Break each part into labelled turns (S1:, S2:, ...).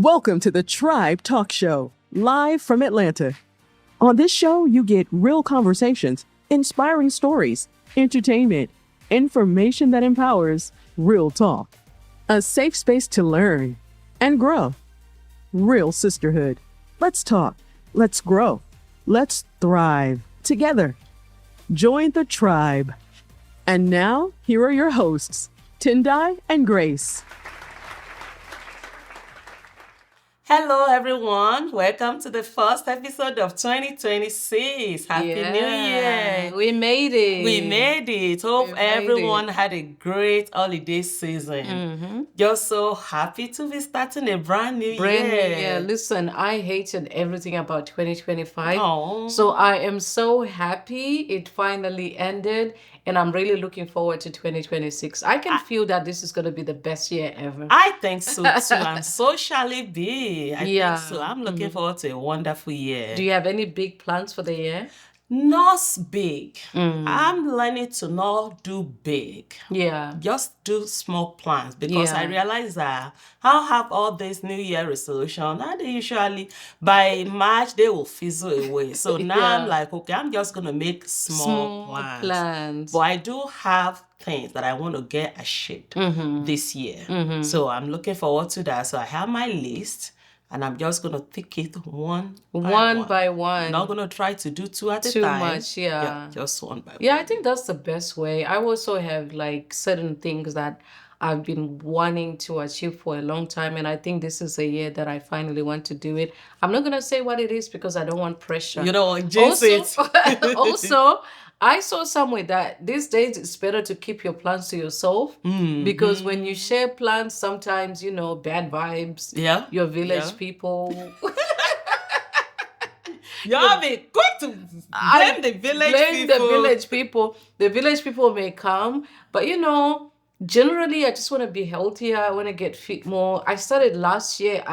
S1: Welcome to the Tribe Talk Show, live from Atlanta. On this show, you get real conversations, inspiring stories, entertainment, information that empowers, real talk. A safe space to learn and grow. Real sisterhood. Let's talk. Let's grow. Let's thrive together. Join the tribe. And now, here are your hosts, Tendai and Grace.
S2: Hello, everyone. Welcome to the first episode of 2026. Happy New Year.
S3: We made it.
S2: We made it. Hope everyone had a great holiday season. Just so happy to be starting a brand new year.
S3: Listen, I hated everything about 2025.
S2: Oh.
S3: So I am so happy it finally ended. And I'm really looking forward to 2026. I can feel that this is going to be the best year ever.
S2: I think so too. And so shall it be. I think so. I'm looking forward to a wonderful year.
S3: Do you have any big plans for the year?
S2: Not big. I'm learning to not do big.
S3: Yeah.
S2: Just do small plans because I realize that I'll have all this New Year resolution and they usually by March they will fizzle away. So now I'm like, okay, I'm just gonna make small plans. But I do have things that I want to get achieved this year. So I'm looking forward to that. So I have my list. And I'm just going to pick it one
S3: by one.
S2: Not going to try to do two at a time.
S3: Too much, yeah.
S2: Just one by one.
S3: Yeah, I think that's the best way. I also have like certain things that I've been wanting to achieve for a long time. And I think this is a year that I finally want to do it. I'm not going to say what it is because I don't want pressure.
S2: You know, jinx it.
S3: Also, I saw somewhere that these days it's better to keep your plans to yourself because when you share plans, sometimes, you know, bad vibes.
S2: Yeah.
S3: Your village people.
S2: You have it. Quick to blame the village people.
S3: The village people. The village people may come, but you know, generally, I just want to be healthier. I want to get fit more. I started last year.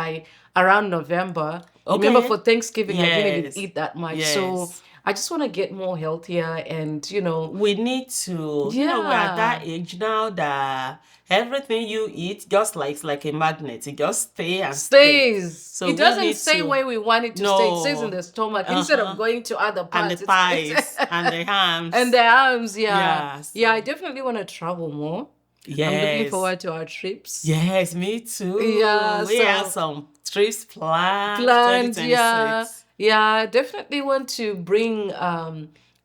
S3: Around November.
S2: Okay.
S3: Remember for Thanksgiving, I didn't even eat that much. So I just want to get more healthier, and you know,
S2: we need to. You know, we're at that age now that everything you eat just like a magnet. It just stays.
S3: So it doesn't stay where we want it to stay. It stays in the stomach instead of going to other parts.
S2: And the pies and the hams.
S3: And the arms, yeah. Yeah, I definitely want to travel more.
S2: Yes.
S3: I'm looking forward to our trips.
S2: Yes, me too.
S3: Yeah,
S2: we have some trips planned.
S3: Yeah, I definitely want to bring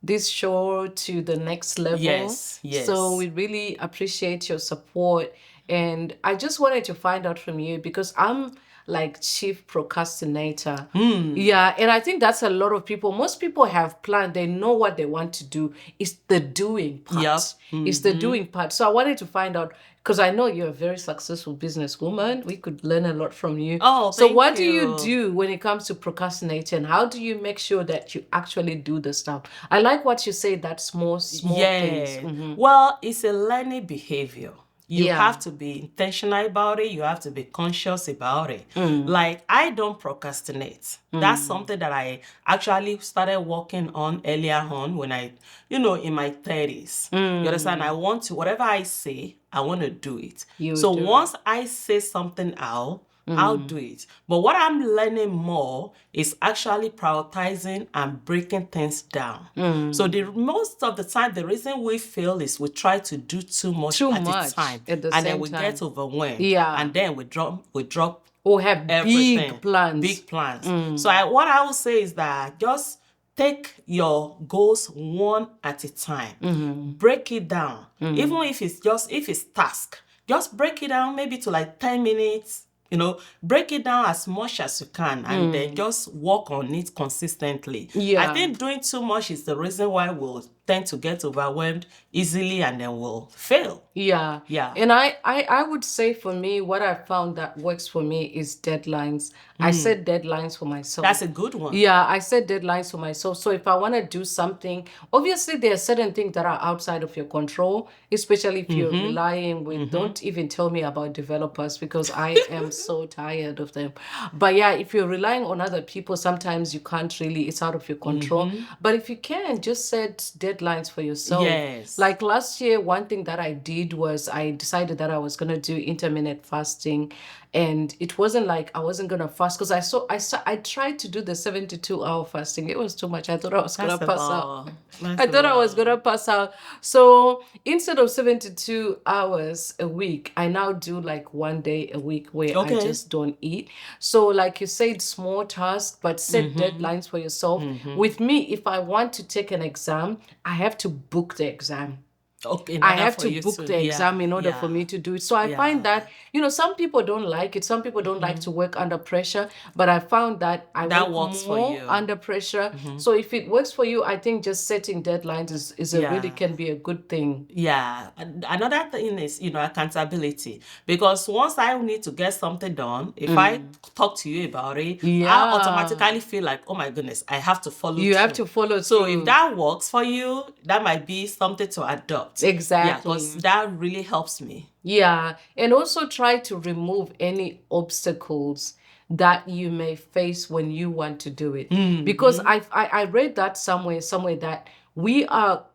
S3: this show to the next level.
S2: Yes.
S3: So we really appreciate your support. And I just wanted to find out from you because I'm like chief procrastinator. Yeah, and I think that's a lot of people. Most people have planned. They know what they want to do. It's the doing part.
S2: Yep.
S3: It's the doing part. So I wanted to find out, because I know you're a very successful businesswoman. We could learn a lot from you. So what do you do when it comes to procrastinating? How do you make sure that you actually do the stuff? I like what you say, that small things.
S2: Well, it's a learning behavior. You have to be intentional about it. You have to be conscious about it. Like, I don't procrastinate. That's something that I actually started working on earlier on when in my 30s. You understand? I want to, whatever I say, I want to do it. Once I say something out, I'll do it. But what I'm learning more is actually prioritizing and breaking things down. So most of the time, the reason we fail is we try to do too much at a time. And then we get overwhelmed.
S3: Yeah.
S2: And then we drop
S3: or have
S2: everything.
S3: Big plans.
S2: So what I would say is that just take your goals one at a time. Break it down. Even if it's task, just break it down maybe to like 10 minutes. You know, break it down as much as you can and then just work on it consistently.
S3: Yeah.
S2: I think doing too much is the reason why we'll tend to get overwhelmed easily and then we'll fail.
S3: Yeah. And I would say for me, what I found that works for me is deadlines. I set deadlines for myself.
S2: That's a good one.
S3: Yeah, I set deadlines for myself. So if I want to do something, obviously there are certain things that are outside of your control, especially if you're relying with, don't even tell me about developers because I am so tired of them. But yeah, if you're relying on other people, sometimes you can't really, it's out of your control. But if you can, just set deadlines for yourself.
S2: Yes.
S3: Like last year, one thing that I did was I decided that I was going to do intermittent fasting. And it wasn't like I wasn't gonna fast, because I tried to do the 72-hour fasting. It was too much. I thought I was gonna pass out. I thought I was gonna pass out. So instead of 72 hours a week, I now do like 1 day a week where I just don't eat. So like you said, small tasks, but set deadlines for yourself. With me, if I want to take an exam, I have to book the exam.
S2: Okay,
S3: I have to book the exam in order for me to do it. So I find that, some people don't like it. Some people don't like to work under pressure, but I found that I work
S2: works
S3: more
S2: for you.
S3: under pressure. So if it works for you, I think just setting deadlines is really can be a good thing.
S2: Yeah. Another thing is, accountability. Because once I need to get something done, if I talk to you about it, I automatically feel like, oh my goodness, I have to follow through.
S3: You have to follow
S2: So
S3: through.
S2: if that works for you, that might be something to adopt.
S3: Exactly.
S2: Yeah, because that really helps me.
S3: Yeah. And also try to remove any obstacles that you may face when you want to do it. Because I read that somewhere that we are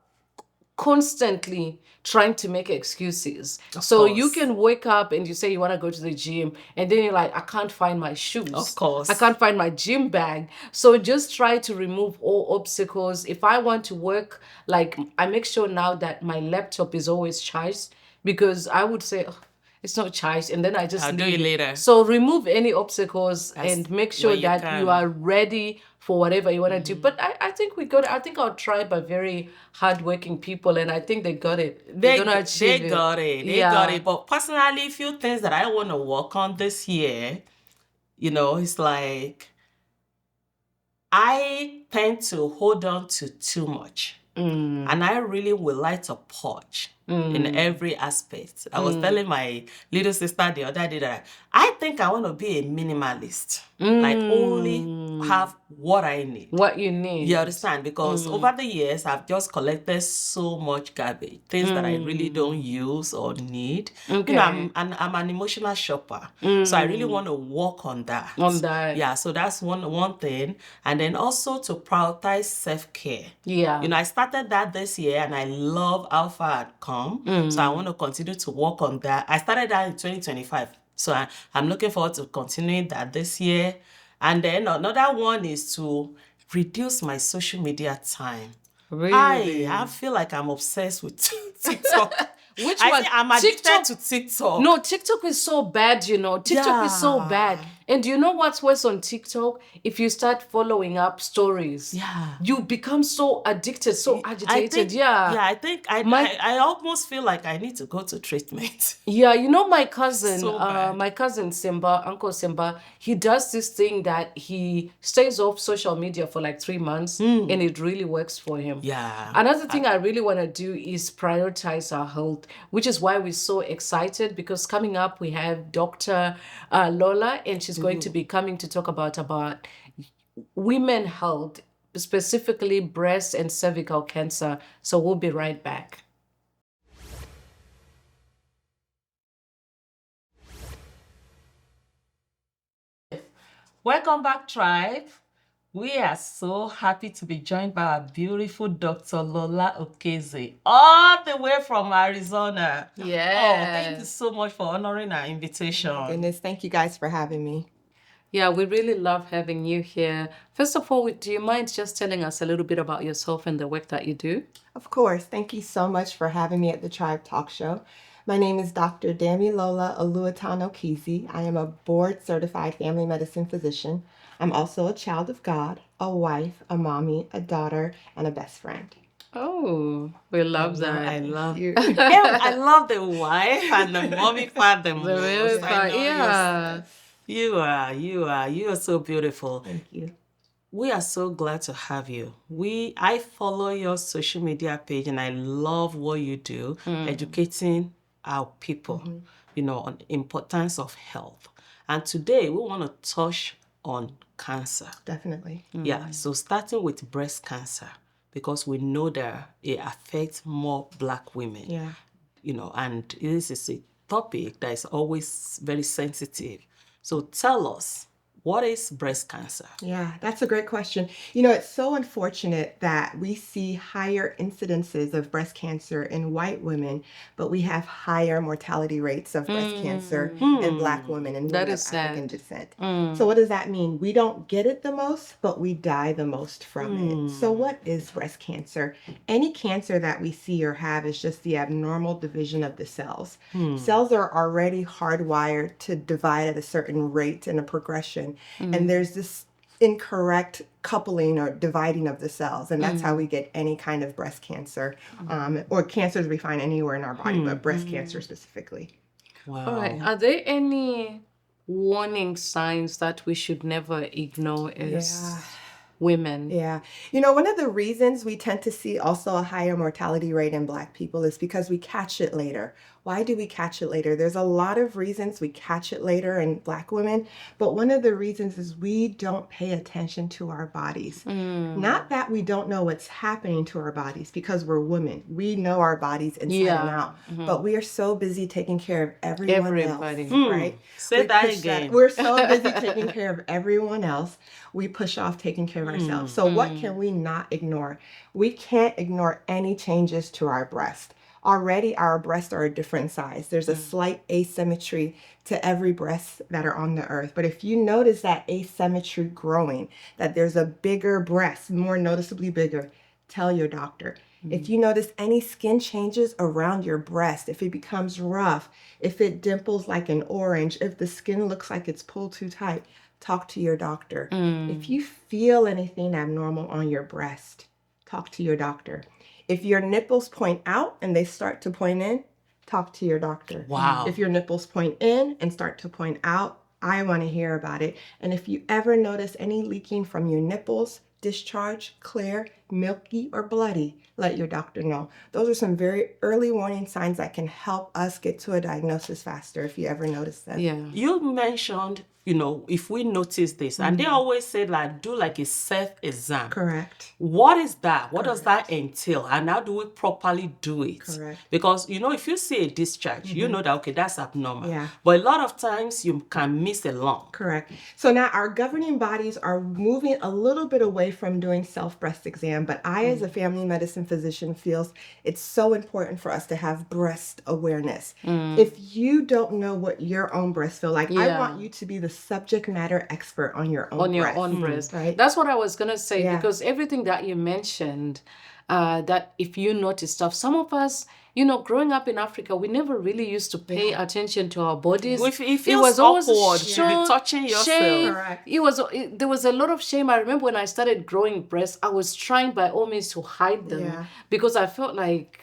S3: constantly trying to make excuses. So you can wake up and you say you want to go to the gym, and then you're like, I can't find my shoes.
S2: Of course.
S3: I can't find my gym bag. So just try to remove all obstacles. If I want to work, like I make sure now that my laptop is always charged, because I would say, oh, it's not charged, and then I just
S2: I'll do
S3: leave
S2: it later.
S3: So remove any obstacles and make sure that you are ready for whatever you want to do. But I think we got it. I think our tribe are very hardworking people, and I think they got it. They're gonna achieve
S2: They got it. They got it. But personally, a few things that I want to work on this year, it's like I tend to hold on to too much. And I really would like to purge in every aspect. I was telling my little sister the other day that I think I want to be a minimalist. Like only have what I need.
S3: What you need.
S2: You understand? Because over the years, I've just collected so much garbage. Things that I really don't use or need.
S3: Okay.
S2: I'm an emotional shopper. So I really want to work on that. Yeah, so that's one thing. And then also to prioritize self-care.
S3: Yeah.
S2: I started that this year, and I love how far I've come. So I want to continue to work on that. I started that in 2025. So I'm looking forward to continuing that this year. And then another one is to reduce my social media time.
S3: Really?
S2: I feel like I'm obsessed with TikTok.
S3: Which
S2: I
S3: one?
S2: think I'm addicted to TikTok.
S3: No, TikTok is so bad, TikTok is so bad. And do you know what's worse on TikTok? If you start following up stories, you become so addicted, so agitated.
S2: I think I almost feel like I need to go to treatment.
S3: Yeah, my cousin, my cousin Simba, Uncle Simba, he does this thing that he stays off social media for like 3 months, and it really works for him.
S2: Yeah.
S3: Another thing I really want to do is prioritize our health, which is why we're so excited, because coming up we have Dr. Lola, and she's going to be coming to talk about women health, specifically breast and cervical cancer. So we'll be right back.
S2: Welcome back, tribe. We are so happy to be joined by our beautiful Dr. Lola Okeze, all the way from Arizona.
S3: Yeah.
S2: Oh, thank you so much for honoring our invitation.
S4: Oh my goodness, thank you guys for having me.
S3: Yeah, we really love having you here. First of all, do you mind just telling us a little bit about yourself and the work that you do?
S4: Of course. Thank you so much for having me at the Tribe Talk Show. My name is Dr. Lola Okeze. I am a board-certified family medicine physician. I'm also a child of God, a wife, a mommy, a daughter, and a best friend.
S3: Oh, we love that.
S2: I love
S4: you.
S2: I love the wife and the mommy part the most.
S3: Very part, yeah.
S2: You are so beautiful.
S4: Thank you.
S2: We are so glad to have you. I follow your social media page, and I love what you do, educating our people, on the importance of health. And today we want to touch on cancer.
S4: Definitely.
S2: Yeah, so starting with breast cancer, because we know that it affects more Black women.
S4: Yeah.
S2: And this is a topic that is always very sensitive. So tell us, what is breast cancer?
S4: Yeah, that's a great question. You know, it's so unfortunate that we see higher incidences of breast cancer in white women, but we have higher mortality rates of breast cancer in Black women and
S3: That
S4: women of
S3: is
S4: African
S3: sad.
S4: descent. So, what does that mean? We don't get it the most, but we die the most from it. So, what is breast cancer? Any cancer that we see or have is just the abnormal division of the cells. Cells are already hardwired to divide at a certain rate and a progression. And there's this incorrect coupling or dividing of the cells, and that's how we get any kind of breast cancer, or cancers we find anywhere in our body, but breast cancer specifically.
S2: Wow.
S3: All right. Are there any warning signs that we should never ignore as women?
S4: Yeah. You know, one of the reasons we tend to see also a higher mortality rate in Black people is because we catch it later. Why do we catch it later? There's a lot of reasons we catch it later in Black women, but one of the reasons is we don't pay attention to our bodies. Not that we don't know what's happening to our bodies, because we're women. We know our bodies inside and out, but we are so busy taking care of everyone else, right?
S2: Say
S4: We
S2: that
S4: push
S2: again.
S4: We're so busy taking care of everyone else, we push off taking care of ourselves. So what can we not ignore? We can't ignore any changes to our breast. Already our breasts are a different size. There's a slight asymmetry to every breast that are on the earth. But if you notice that asymmetry growing, that there's a bigger breast, more noticeably bigger, tell your doctor. If you notice any skin changes around your breast, if it becomes rough, if it dimples like an orange, if the skin looks like it's pulled too tight, talk to your doctor. If you feel anything abnormal on your breast, talk to your doctor. If your nipples point out and they start to point in, talk to your doctor.
S2: Wow.
S4: If your nipples point in and start to point out, I want to hear about it. And if you ever notice any leaking from your nipples, discharge, clear, milky, or bloody, let your doctor know. Those are some very early warning signs that can help us get to a diagnosis faster if you ever notice them.
S3: Yeah.
S2: You mentioned, if we notice this, and they always say like do like a self-exam.
S4: Correct.
S2: What is that? What does that entail? And how do we properly do it?
S4: Correct.
S2: Because, if you see a discharge, you know that, okay, that's abnormal.
S4: Yeah.
S2: But a lot of times you can miss a lump.
S4: Correct. So now our governing bodies are moving a little bit away from doing self-breast exam, but I, as a family medicine physician, feels it's so important for us to have breast awareness. If you don't know what your own breasts feel like, I want you to be the subject matter expert on your own breast. Right?
S3: That's what I was going to say,
S4: Yeah.
S3: because everything that you mentioned, that if you notice stuff, some of us, growing up in Africa, we never really used to pay attention to our bodies.
S2: It feels awkward to be touching yourself.
S3: Shame.
S4: Correct.
S3: There was a lot of shame. I remember when I started growing breasts, I was trying by all means to hide them because I felt like,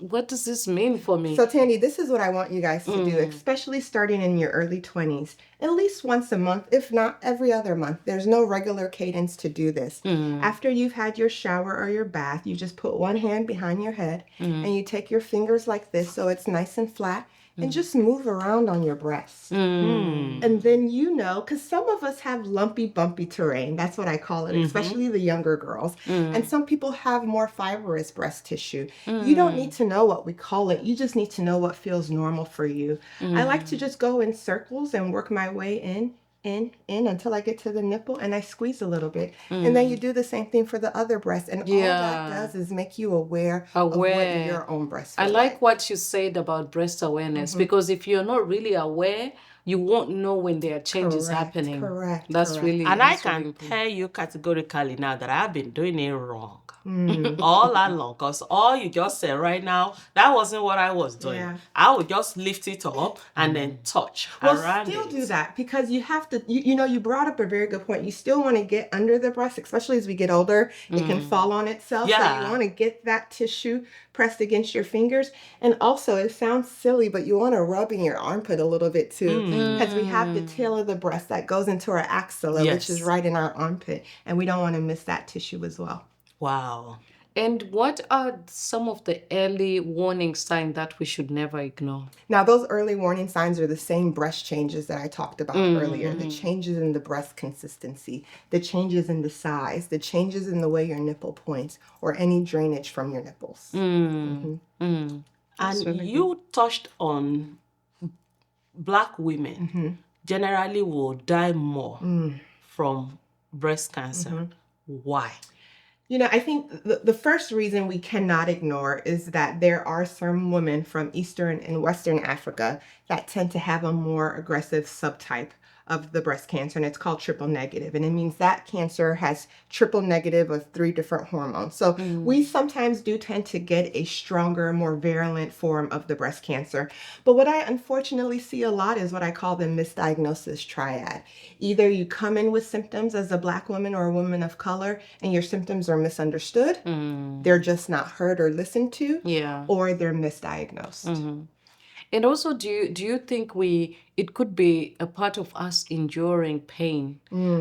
S3: what does this mean for me?
S4: So Tandy, this is what I want you guys to do, especially starting in your early 20s, at least once a month, if not every other month. There's no regular cadence to do this. After you've had your shower or your bath, you just put one hand behind your head and you take your fingers like this so it's nice and flat. And just move around on your breast. And then because some of us have lumpy, bumpy terrain. That's what I call it, especially the younger girls. And some people have more fibrous breast tissue. You don't need to know what we call it. You just need to know what feels normal for you. I like to just go in circles and work my way in until I get to the nipple, and I squeeze a little bit. And then you do the same thing for the other breast. And all that does is make you aware of what your own breast feels
S3: I like what you said about breast awareness, because if you're not really aware, you won't know when there are changes happening.
S4: Correct.
S3: That's really
S2: And I
S3: that's really
S2: can
S3: important.
S2: tell you categorically now that I've been doing it wrong. All along, because all you just said right now, that wasn't what I was doing.
S4: Yeah.
S2: I would just lift it up and then touch around
S4: Still
S2: it.
S4: do that, because you have to, you brought up a very good point. You still want to get under the breast, especially as we get older. It can fall on itself. So
S2: Yeah.
S4: you want to get that tissue pressed against your fingers. And also, it sounds silly, but you want to rub in your armpit a little bit too, because we have the tail of the breast that goes into our axilla, which is right in our armpit. And we don't want to miss that tissue as well.
S2: Wow.
S3: And what are some of the early warning signs that we should never ignore?
S4: Now, those early warning signs are the same breast changes that I talked about earlier. The changes in the breast consistency, the changes in the size, the changes in the way your nipple points, or any drainage from your nipples.
S2: And you touched on Black women generally will die more from breast cancer. Why?
S4: I think the first reason we cannot ignore is that there are some women from Eastern and Western Africa that tend to have a more aggressive subtype of the breast cancer, and it's called triple negative. And it means that cancer has triple negative of 3 different hormones. So we sometimes do tend to get a stronger, more virulent form of the breast cancer. But what I unfortunately see a lot is what I call the misdiagnosis triad. Either you come in with symptoms as a Black woman or a woman of color, and your symptoms are misunderstood, they're just not heard or listened to, or they're misdiagnosed.
S3: And also, do you think it could be a part of us enduring pain?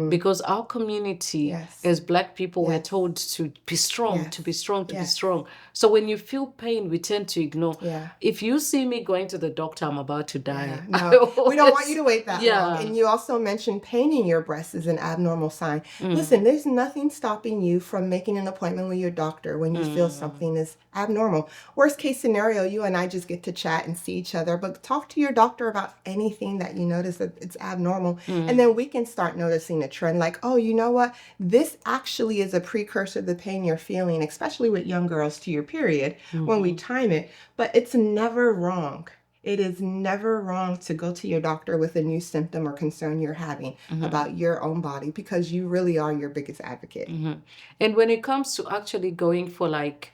S3: Because our community, as Black people, we're told to be strong, to be strong, to be strong. So when you feel pain, we tend to ignore. If you see me going to the doctor, I'm about to die.
S4: No, we don't want you to wait that long. And you also mentioned pain in your breast is an abnormal sign. Listen, there's nothing stopping you from making an appointment with your doctor when you feel something is abnormal. Worst case scenario, you and I just get to chat and see each other, but talk to your doctor about anything that you notice that it's abnormal. And then we can start noticing a trend like, oh, you know what? This actually is a precursor to the pain you're feeling, especially with young girls to your period when we time it. But it's never wrong. It is never wrong to go to your doctor with a new symptom or concern you're having about your own body, because you really are your biggest advocate.
S3: And when it comes to actually going for like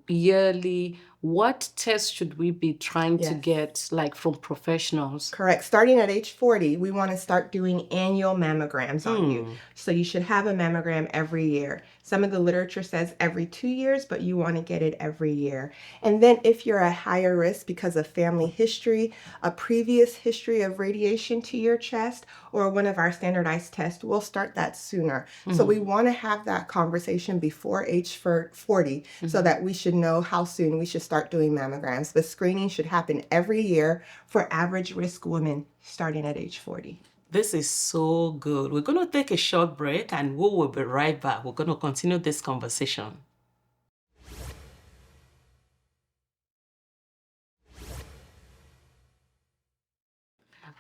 S3: yearly, what tests should we be trying to get, like, from professionals?
S4: Correct. Starting at age 40, we want to start doing annual mammograms on you. So you should have a mammogram every year. Some of the literature says every 2 years, but you want to get it every year. And then if you're at higher risk because of family history, a previous history of radiation to your chest, or one of our standardized tests, we'll start that sooner. So we want to have that conversation before age 40 so that we should know how soon we should start doing mammograms. The screening should happen every year for average risk women starting at age 40.
S2: This is so good. We're going to take a short break and we will be right back. We're going to continue this conversation.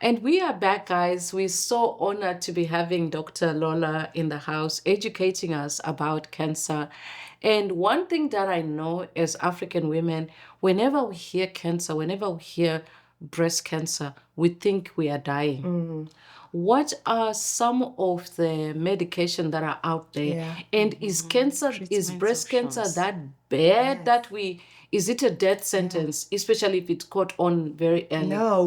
S3: And we are back, guys. We're so honored to be having Dr. Lola in the house, educating us about cancer. And one thing that I know as African women, whenever we hear cancer, whenever we hear breast cancer, we think we are dying. What are some of the medication that are out there? And is breast cancer that bad that is it a death sentence, especially if it's caught on very early?
S4: No,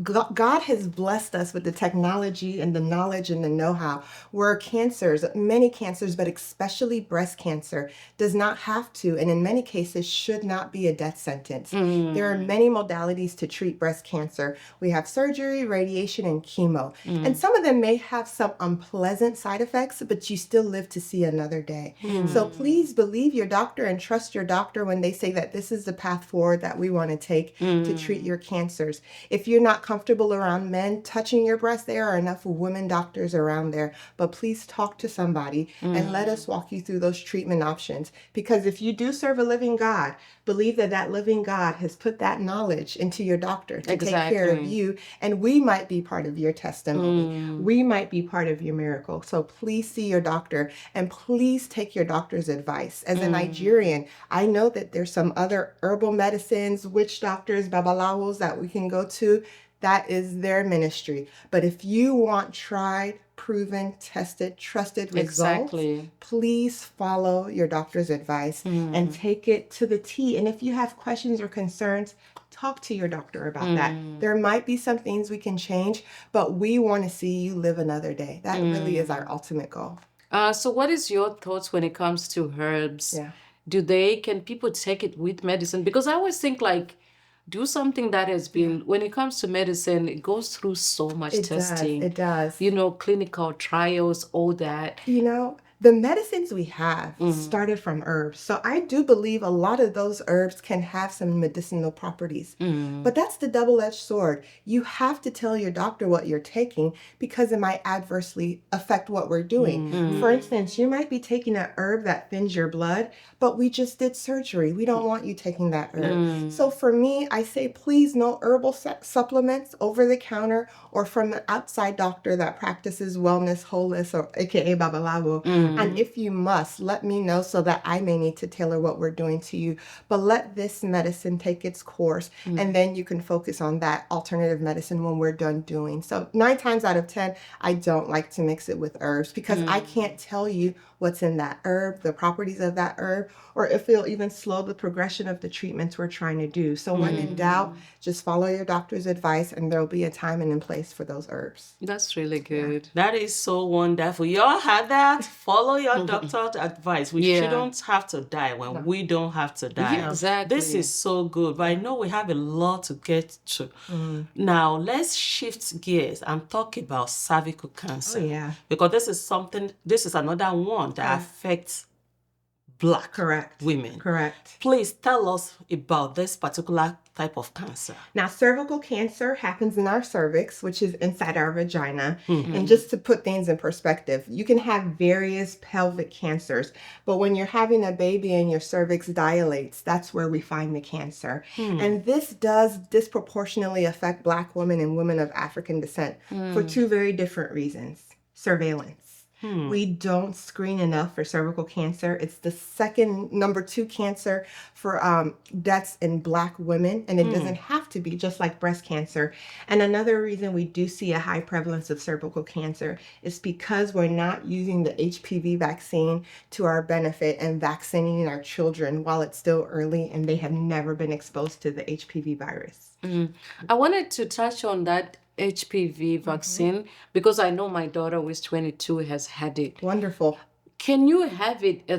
S4: God has blessed us with the technology and the knowledge and the know-how where cancers, many cancers, but especially breast cancer, does not have to, and in many cases should not be a death sentence. There are many modalities to treat breast cancer. We have surgery, radiation, and chemo. And some of them may have some unpleasant side effects, but you still live to see another day. So please believe your doctor and trust your doctor when they say that this is the path forward that we want to take to treat your cancers. If you're not comfortable around men touching your breast, there are enough women doctors around there, but please talk to somebody and let us walk you through those treatment options. Because if you do serve a living God, believe that that living God has put that knowledge into your doctor to take care of you, and we might be part of your testimony. We might be part of your miracle. So please see your doctor, and please take your doctor's advice. As a Nigerian, I know that there's some other herbal medicines, witch doctors, babalawos that we can go to. That is their ministry. But if you want tried, proven, tested, trusted results, please follow your doctor's advice and take it to the T. And if you have questions or concerns, talk to your doctor about that. There might be some things we can change, but we want to see you live another day. That really is our ultimate goal.
S3: So what is your thoughts when it comes to herbs? Can people take it with medicine? Because I always think, like, do something that has been, when it comes to medicine, it goes through so much testing.
S4: It does.
S3: Clinical trials, all that.
S4: The medicines we have started from herbs. So I do believe a lot of those herbs can have some medicinal properties. But that's the double-edged sword. You have to tell your doctor what you're taking because it might adversely affect what we're doing. For instance, you might be taking an herb that thins your blood, but we just did surgery. We don't want you taking that herb. So for me, I say please no herbal supplements over the counter or from the outside doctor that practices wellness, wholeness, or aka Babalawo. And if you must, let me know so that I may need to tailor what we're doing to you. But let this medicine take its course, and then you can focus on that alternative medicine when we're done doing. So 9 times out of 10, I don't like to mix it with herbs because I can't tell you what's in that herb, the properties of that herb, or if it'll even slow the progression of the treatments we're trying to do. So when in doubt, just follow your doctor's advice, and there'll be a time and a place for those herbs.
S3: That's really good.
S2: That is so wonderful. You all had that? Follow your doctor's advice. We shouldn't have to die when we don't have to die.
S3: Yeah, exactly.
S2: This is so good, but I know we have a lot to get to. Now, let's shift gears and talk about cervical cancer.
S4: Oh, yeah.
S2: Because this is another one that affects Black women.
S4: Correct.
S2: Please tell us about this particular type of cancer.
S4: Now, cervical cancer happens in our cervix, which is inside our vagina. And just to put things in perspective, you can have various pelvic cancers, but when you're having a baby and your cervix dilates, that's where we find the cancer. And this does disproportionately affect Black women and women of African descent for 2 very different reasons. Surveillance. We don't screen enough for cervical cancer. It's the number 2 cancer for deaths in Black women, and it doesn't have to be, just like breast cancer. And another reason we do see a high prevalence of cervical cancer is because we're not using the HPV vaccine to our benefit and vaccinating our children while it's still early and they have never been exposed to the HPV virus.
S3: I wanted to touch on that HPV vaccine because I know my daughter, who is 22, has had it.
S4: Wonderful.
S3: Can you have it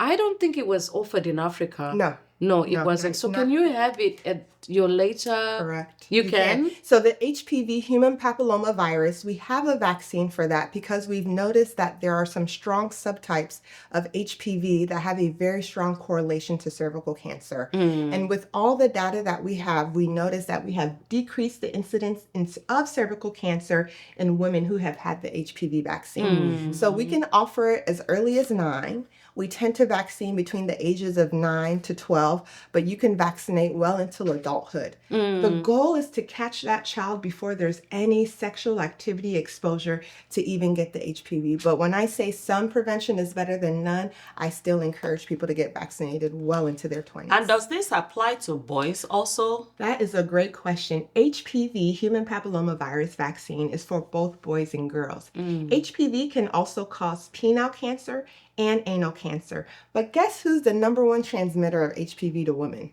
S3: I don't think it was offered in Africa. No, it wasn't. So can you have it at your later?
S4: Correct.
S3: You can?
S4: So the HPV, human papilloma virus, we have a vaccine for that because we've noticed that there are some strong subtypes of HPV that have a very strong correlation to cervical cancer. And with all the data that we have, we notice that we have decreased the incidence of cervical cancer in women who have had the HPV vaccine. So we can offer it as early as 9. We tend to vaccine between the ages of 9 to 12, but you can vaccinate well until adulthood. The goal is to catch that child before there's any sexual activity exposure to even get the HPV. But when I say some prevention is better than none, I still encourage people to get vaccinated well into their 20s.
S2: And does this apply to boys also?
S4: That is a great question. HPV, human papilloma virus vaccine, is for both boys and girls. HPV can also cause penile cancer and anal cancer. But guess who's the number 1 transmitter of HPV to women?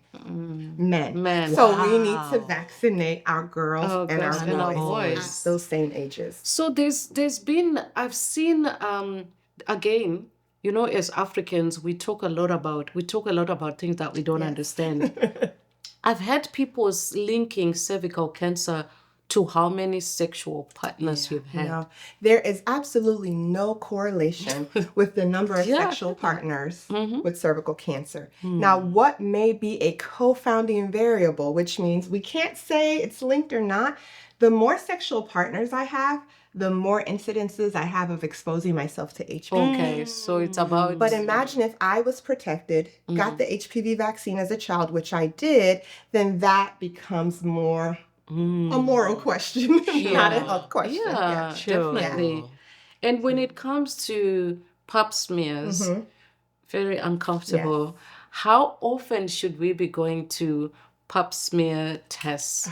S4: Men. So we need to vaccinate our girls and our boys at those same ages.
S3: So there's been, I've seen, again, you know, as Africans, we talk a lot about things that we don't understand. I've had people linking cervical cancer to how many sexual partners you've had.
S4: No, there is absolutely no correlation with the number of sexual partners with cervical cancer. Now, what may be a co-founding variable, which means we can't say it's linked or not, the more sexual partners I have, the more incidences I have of exposing myself to HPV.
S3: Okay, so it's about...
S4: But imagine if I was protected, got the HPV vaccine as a child, which I did, then that becomes more a moral question, not a health question.
S3: Yeah, definitely. And when it comes to pap smears, very uncomfortable. How often should we be going to pap smear tests?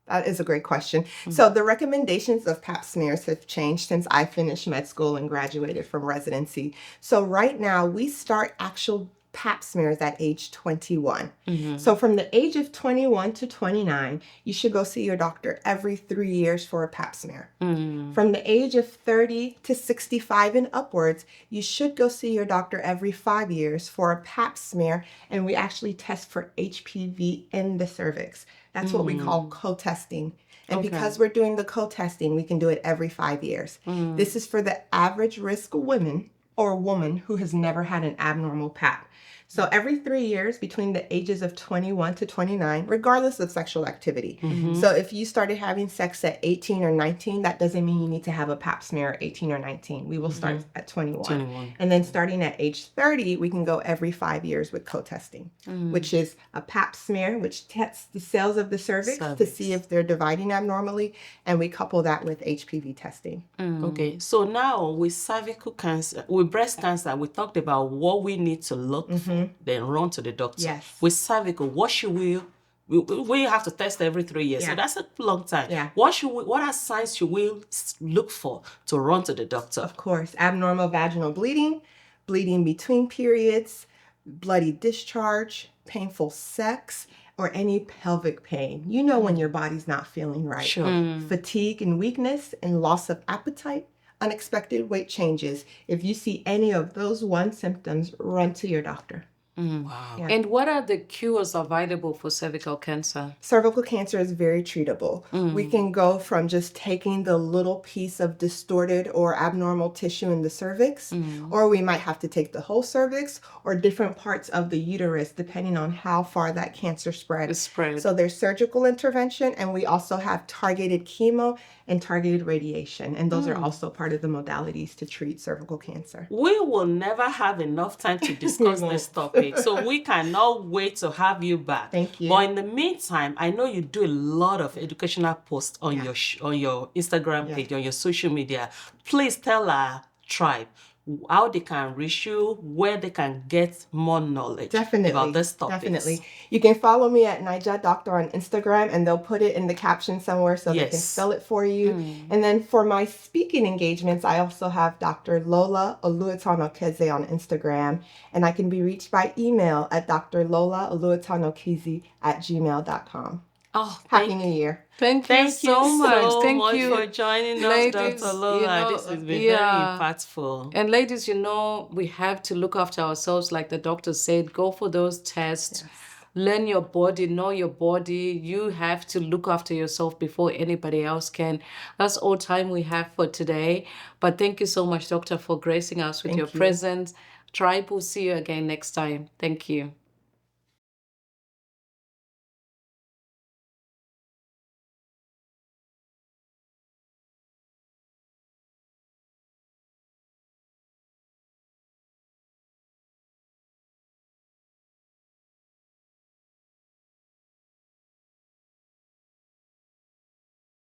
S4: That is a great question. So the recommendations of pap smears have changed since I finished med school and graduated from residency. So right now we start actual pap smears at age 21. So from the age of 21 to 29, you should go see your doctor every 3 years for a pap smear. From the age of 30 to 65 and upwards, you should go see your doctor every 5 years for a pap smear, and we actually test for HPV in the cervix. That's what we call co-testing. And because we're doing the co-testing, we can do it every 5 years. This is for the average risk women or a woman who has never had an abnormal pap. So every 3 years between the ages of 21 to 29, regardless of sexual activity. So if you started having sex at 18 or 19, that doesn't mean you need to have a pap smear at 18 or 19. We will start at 21. And then starting at age 30, we can go every 5 years with co-testing, which is a pap smear, which tests the cells of the cervix to see if they're dividing abnormally. And we couple that with HPV testing.
S2: Okay, so now with cervical cancer, with breast cancer, we talked about what we need to look for, then run to the doctor.
S4: Yes.
S2: With cervical, what should we have to test every 3 years, so that's a long time.
S4: Yeah.
S2: What are signs should we look for to run to the doctor?
S4: Of course, abnormal vaginal bleeding, bleeding between periods, bloody discharge, painful sex, or any pelvic pain. You know when your body's not feeling right.
S2: Sure.
S4: Fatigue and weakness and loss of appetite, unexpected weight changes. If you see any of those symptoms, run to your doctor.
S2: Wow.
S4: Yeah.
S3: And what are the cures available for cervical cancer?
S4: Cervical cancer is very treatable. We can go from just taking the little piece of distorted or abnormal tissue in the cervix, or we might have to take the whole cervix or different parts of the uterus, depending on how far that cancer spread. So there's surgical intervention, and we also have targeted chemo and targeted radiation, and those are also part of the modalities to treat cervical cancer.
S2: We will never have enough time to discuss this topic, so we cannot wait to have you back.
S4: Thank you.
S2: But in the meantime, I know you do a lot of educational posts on your Instagram page, on your social media. Please tell our tribe how they can reach you, where they can get more knowledge about this topic.
S4: Definitely. You can follow me at Naija Doctor on Instagram, and they'll put it in the caption somewhere so they can spell it for you. And then for my speaking engagements, I also have Dr. Lola Okeze on Instagram, and I can be reached by email at drlolaoluwatanokeze@gmail.com.
S2: Oh,
S4: Happy New Year.
S3: Thank you so much. Thank you
S2: for joining us,
S3: ladies,
S2: Dr. Lola. This has been very impactful.
S3: And ladies, we have to look after ourselves, like the doctor said. Go for those tests. Learn your body, know your body. You have to look after yourself before anybody else can. That's all time we have for today. But thank you so much, Doctor, for gracing us with your presence. Tribe will see you again next time. Thank you.